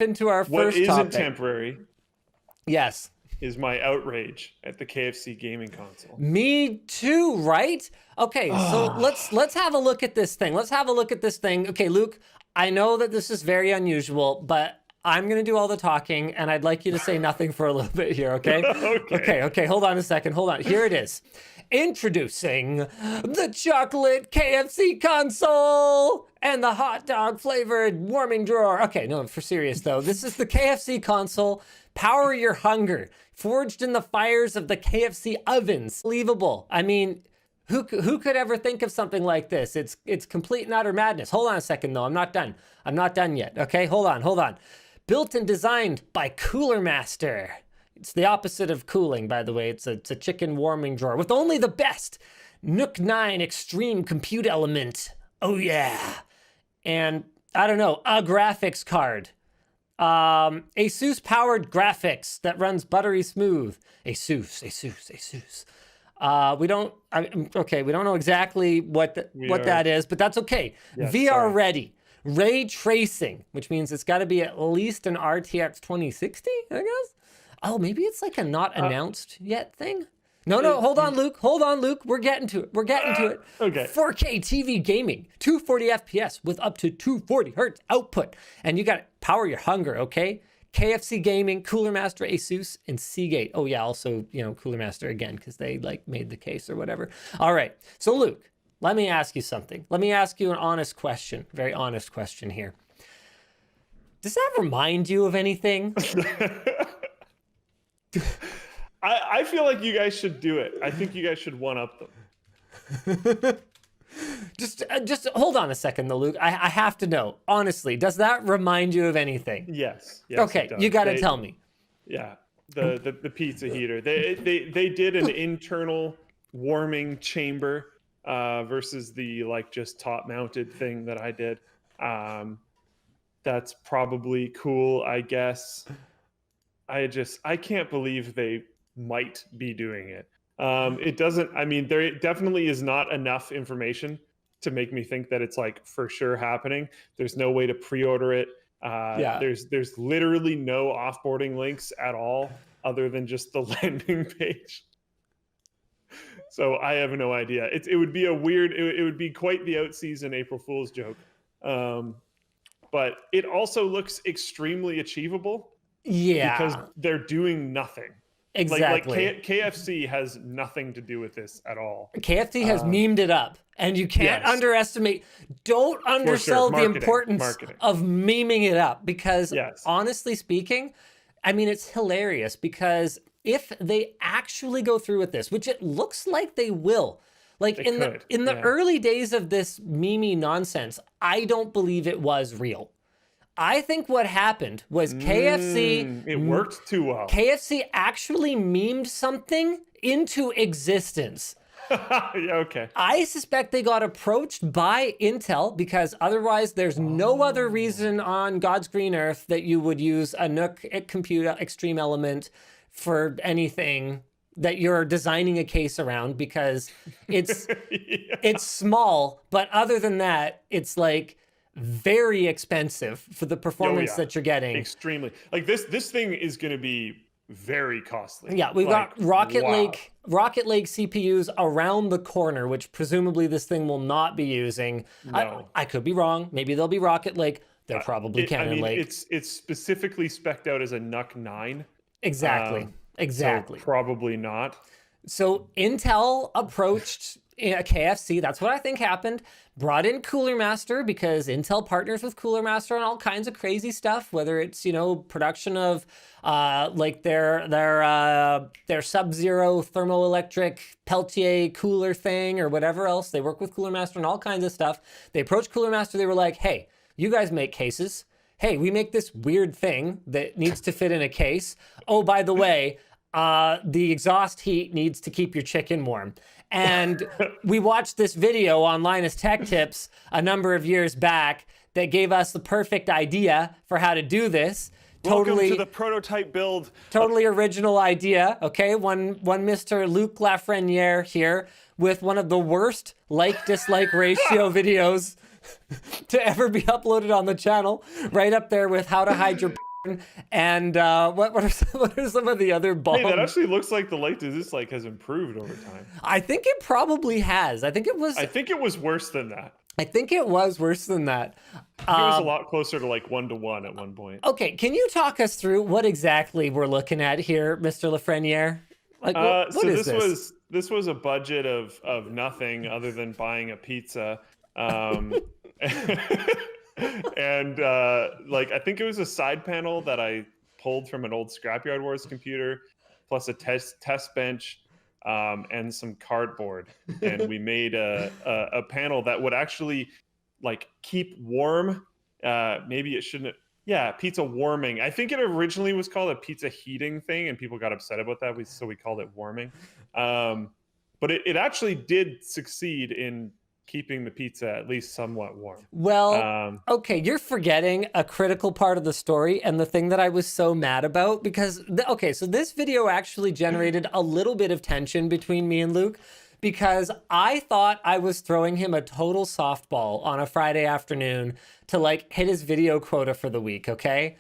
into our What first isn't topic. temporary Yes. is my outrage at the KFC gaming console. Me too, right? Okay, so let's have a look at this thing. Let's have a look at this thing. Okay, Luke, I know that this is very unusual, but I'm gonna do all the talking, and I'd like you to say nothing for a little bit here, okay? Okay, hold on a second. Hold on. Here it is. Introducing the chocolate KFC console and the hot dog flavored warming drawer. Okay, no, for serious though. This is the KFC console. Power your hunger. Forged in the fires of the KFC ovens. Unbelievable. I mean, who could ever think of something like this? It's complete and utter madness. Hold on a second though. I'm not done. I'm not done yet. Okay, hold on. Built and designed by Cooler Master. It's the opposite of cooling, by the way. It's a chicken warming drawer with only the best Nook 9 Extreme Compute Element. Oh yeah. And I don't know, a graphics card. Asus powered graphics that runs buttery smooth. Asus. We don't know exactly what that is, but that's okay. Yes, VR sorry. ready. Ray tracing, which means it's got to be at least an RTX 2060, I guess. Oh, maybe it's like a not announced yet thing. No, hold on, Luke. We're getting to it. Okay. 4K TV gaming, 240 FPS with up to 240 hertz output. And you got to power your hunger, okay? KFC Gaming, Cooler Master, Asus, and Seagate. Oh yeah, also, Cooler Master again, because they made the case or whatever. All right, so Luke, let me ask you something. Let me ask you an honest question, very honest question here. Does that remind you of anything? I feel like you guys should do it. I think you guys should one-up them. Just hold on a second though, Luke. I have to know, honestly, does that remind you of anything? Yes. Okay, you got to tell me. Yeah, the pizza heater. They did an internal warming chamber versus the just top-mounted thing that I did. That's probably cool, I guess. I can't believe they might be doing it. It doesn't, there definitely is not enough information to make me think that it's for sure happening. There's no way to pre-order it. There's literally no offboarding links at all other than just the landing page. So I have no idea. It would be it would be quite the out-season April Fool's joke. But it also looks extremely achievable. Yeah. Because they're doing nothing. Exactly. KFC has nothing to do with this at all. KFC has memed it up, and you can't don't undersell the importance of memeing it up, because honestly speaking, it's hilarious, because if they actually go through with this, which it looks like they will, in the early days of this meme nonsense, I don't believe it was real. I think what happened was KFC... It worked too well. KFC actually memed something into existence. Okay. I suspect they got approached by Intel, because otherwise there's no other reason on God's green earth that you would use a Nook Compute Extreme Element for anything that you're designing a case around, because it's it's small, but other than that, it's very expensive for the performance that you're getting. Extremely. This thing is going to be very costly. Yeah, we've got Rocket Lake CPUs around the corner, which presumably this thing will not be using. No. I could be wrong. Maybe they'll be Rocket Lake. They're probably Cannon Lake. It's specifically spec'd out as a Nook 9. Exactly. So probably not. So Intel approached KFC, that's what I think happened, brought in Cooler Master, because Intel partners with Cooler Master on all kinds of crazy stuff, whether it's, production of their Sub-Zero thermoelectric Peltier cooler thing or whatever else. They work with Cooler Master on all kinds of stuff. They approached Cooler Master, they were like, hey, you guys make cases. Hey, we make this weird thing that needs to fit in a case. Oh, by the way, the exhaust heat needs to keep your chicken warm. And we watched this video on Linus Tech Tips a number of years back that gave us the perfect idea for how to do this. Welcome to the prototype build. Totally original idea. Okay, one Mr. Luc Lafreniere here with one of the worst like-dislike ratio videos to ever be uploaded on the channel, right up there with how to hide your And what are some of the other bombs? Hey, that actually looks like the light to this like has improved over time. I think it probably has. I think it was worse than that. I think it was worse than that. It was a lot closer to like 1-to-1 at one point. Okay, can you talk us through what exactly we're looking at here, Mr. Lafreniere? Like, what is this? This was a budget of nothing other than buying a pizza, and like I think it was a side panel that I pulled from an old Scrapyard Wars computer, plus a test bench, and some cardboard, and we made a panel that would actually like keep warm. Maybe it shouldn't. Yeah, pizza warming. I think it originally was called a pizza heating thing, and people got upset about that. So we called it warming. But it actually did succeed in keeping the pizza at least somewhat warm. Well, okay, you're forgetting a critical part of the story and the thing that I was so mad about because, okay, so this video actually generated a little bit of tension between me and Luke because I thought I was throwing him a total softball on a Friday afternoon to like hit his video quota for the week, okay?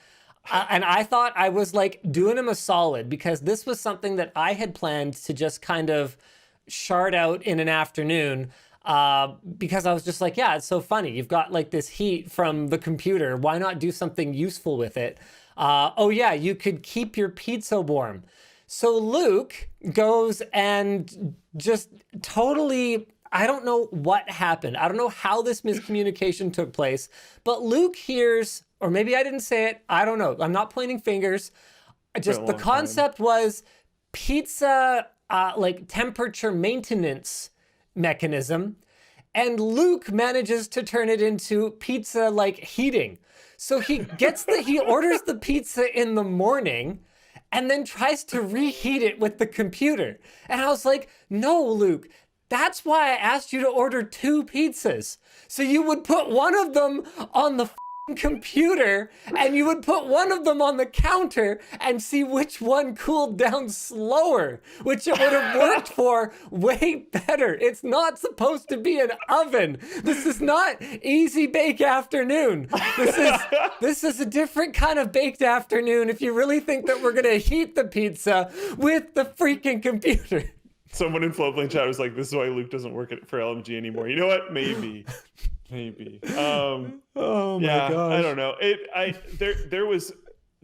And I thought I was like doing him a solid because this was something that I had planned to just kind of shard out in an afternoon because I was just like, yeah, it's so funny. You've got like this heat from the computer. Why not do something useful with it? Oh yeah, you could keep your pizza warm. So Luke goes and just totally, I don't know what happened. I don't know how this miscommunication took place, but Luke hears, or maybe I didn't say it. I don't know. I'm not pointing fingers. Just the concept was pizza, like temperature maintenance mechanism. And Luke manages to turn it into pizza like heating. So he orders the pizza in the morning and then tries to reheat it with the computer. And I was like, no, Luke, that's why I asked you to order 2 pizzas. So you would put one of them on the computer and you would put one of them on the counter and see which one cooled down slower, which it would have worked for way better. It's not supposed to be an oven. This is not easy bake afternoon. This is a different kind of baked afternoon if you really think that we're gonna heat the pizza with the freaking computer. Someone in Floatplane chat was like, this is why Luke doesn't work for LMG anymore. You know what? Maybe. Oh my gosh. I don't know. There was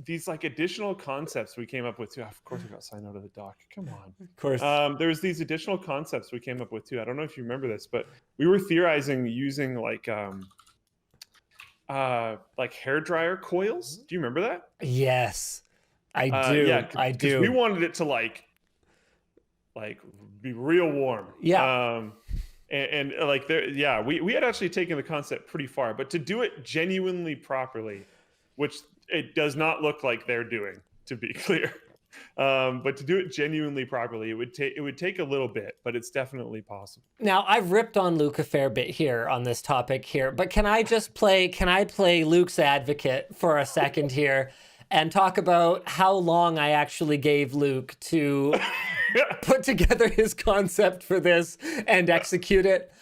these like additional concepts we came up with too. Of course, we got signed out of the doc. Come on. Of course. There was these additional concepts we came up with too. I don't know if you remember this, but we were theorizing using like hair dryer coils. Do you remember that? Yes, I do. Yeah, I do. We wanted it to like be real warm. Yeah. And like there, yeah, we had actually taken the concept pretty far, but to do it genuinely properly, which it does not look like they're doing, to be clear. But to do it genuinely properly, it would take a little bit, but it's definitely possible. Now I've ripped on Luke a fair bit here on this topic here, but can I play Luke's advocate for a second here and talk about how long I actually gave Luke to put together his concept for this and execute it.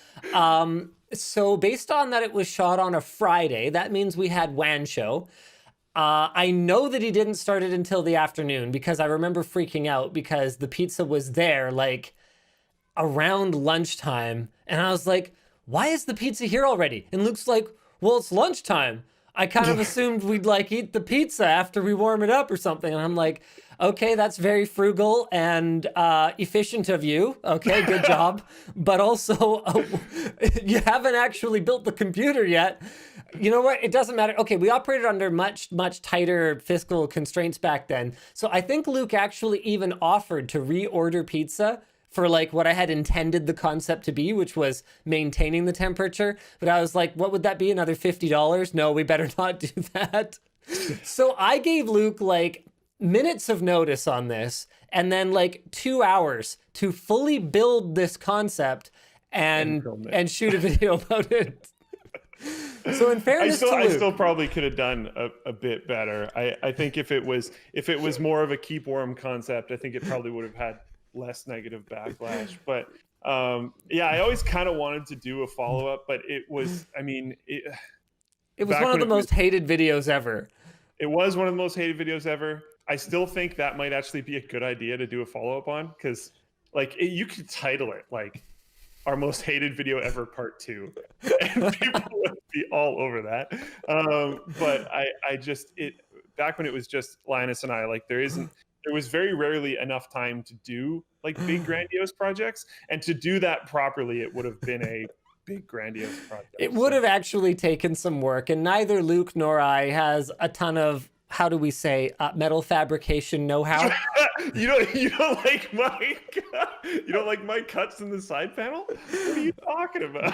So based on that it was shot on a Friday, that means we had WAN Show. I know that he didn't start it until the afternoon because I remember freaking out because the pizza was there like around lunchtime. And I was like, why is the pizza here already? And Luke's like, well, it's lunchtime. I kind of assumed we'd like eat the pizza after we warm it up or something. And I'm like, okay, that's very frugal and efficient of you. Okay, good job. But also, you haven't actually built the computer yet. You know what? It doesn't matter. Okay, we operated under much tighter fiscal constraints back then. So I think Luke actually even offered to reorder pizza for like what I had intended the concept to be, which was maintaining the temperature. But I was like, what would that be? Another $50? No, we better not do that. So I gave Luke like minutes of notice on this and then like 2 hours to fully build this concept and shoot a video about it. So in fairness to Luke, I still probably could have done a bit better. I think if it was more of a keep warm concept, I think it probably would have had less negative backlash. But yeah, I always kind of wanted to do a follow-up, but it was, I mean, it was one of the most hated videos ever. It was one of the most hated videos ever. I still think that might actually be a good idea to do a follow-up on, because like you could title it like our most hated video ever part 2, and people would be all over that. But I just, it back when it was just Linus and I, like there was very rarely enough time to do like big grandiose projects, and to do that properly it would have been a big grandiose project. It would have actually taken some work, and neither Luke nor I has a ton of, how do we say, metal fabrication know-how. You don't like my cuts in the side panel? What are you talking about?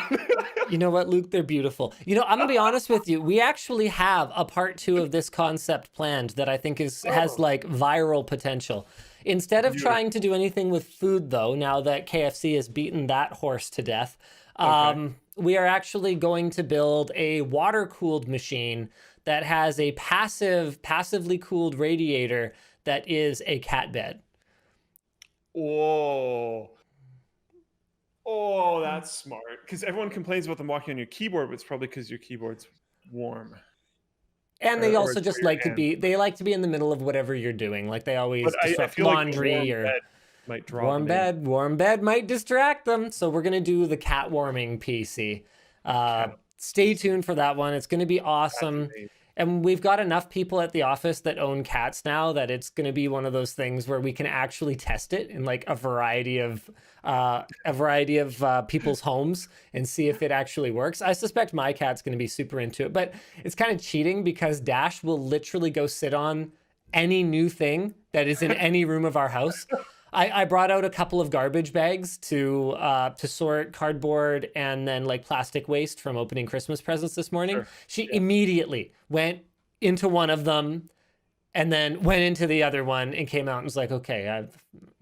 You know what, Luke? They're beautiful. You know, I'm gonna be honest with you. We actually have a part 2 of this concept planned that I think has like viral potential. Instead of trying to do anything with food, though, now that KFC has beaten that horse to death, we are actually going to build a water-cooled machine that has a passively cooled radiator that is a cat bed. Oh, that's smart. Because everyone complains about them walking on your keyboard, but it's probably because your keyboard's warm. And they also just like to be, in the middle of whatever you're doing. Like they always disrupt laundry or might draw warm bed might distract them. So we're going to do the cat warming PC. Stay tuned for that one. It's going to be awesome. And we've got enough people at the office that own cats now that it's going to be one of those things where we can actually test it in like a variety of people's homes and see if it actually works. I suspect my cat's going to be super into it, but it's kind of cheating because Dash will literally go sit on any new thing that is in any room of our house. I brought out a couple of garbage bags to sort cardboard and then like plastic waste from opening Christmas presents this morning. Sure. She immediately went into one of them and then went into the other one and came out and was like, okay,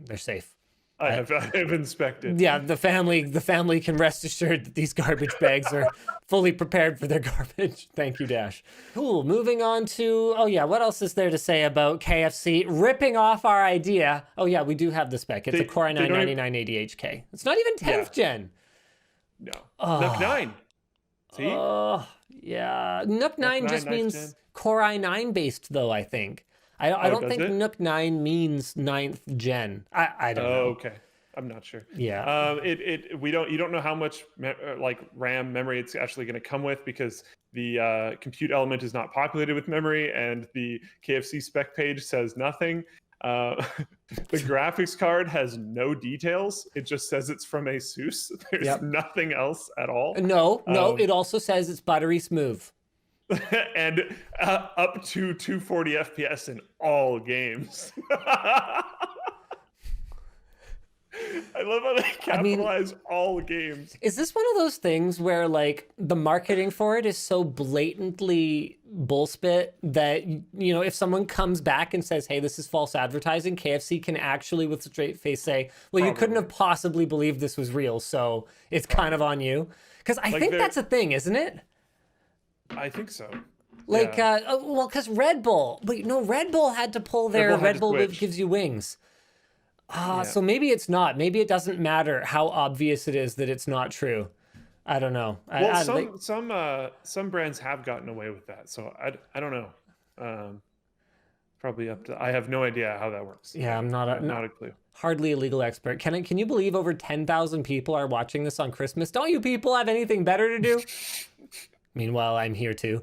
they're safe. I have inspected. Yeah, the family can rest assured that these garbage bags are fully prepared for their garbage. Thank you, Dash. Cool. Moving on to, what else is there to say about KFC ripping off our idea? Oh yeah, we do have the spec. It's a Core i9 9980HK. It's not even 10th gen. No. Nook 9. See? Oh, yeah. Nook 9 just means gen. Core i9 based, though, I think. I don't think Nook 9 means 9th gen. I don't know. Okay. I'm not sure. Yeah. You don't know how much like RAM memory it's actually going to come with, because the compute element is not populated with memory, and the KFC spec page says nothing. The graphics card has no details. It just says it's from Asus. There's nothing else at all. No. It also says it's buttery smooth. And up to 240 FPS in all games. I love how they capitalize all games. Is this one of those things where like the marketing for it is so blatantly bullspit that, if someone comes back and says, hey, this is false advertising, KFC can actually with a straight face say, well, you couldn't have possibly believed this was real, so it's kind of on you? Because I think that's a thing, isn't it? I think so. Like, because Red Bull, Red Bull had to pull their Red Bull gives you wings. So maybe it's not. Maybe it doesn't matter how obvious it is that it's not true. I don't know. Well, some brands have gotten away with that, so I don't know. Probably up to. I have no idea how that works. Yeah, I'm not a clue. Hardly a legal expert. Can you believe over 10,000 people are watching this on Christmas? Don't you people have anything better to do? Meanwhile, I'm here too.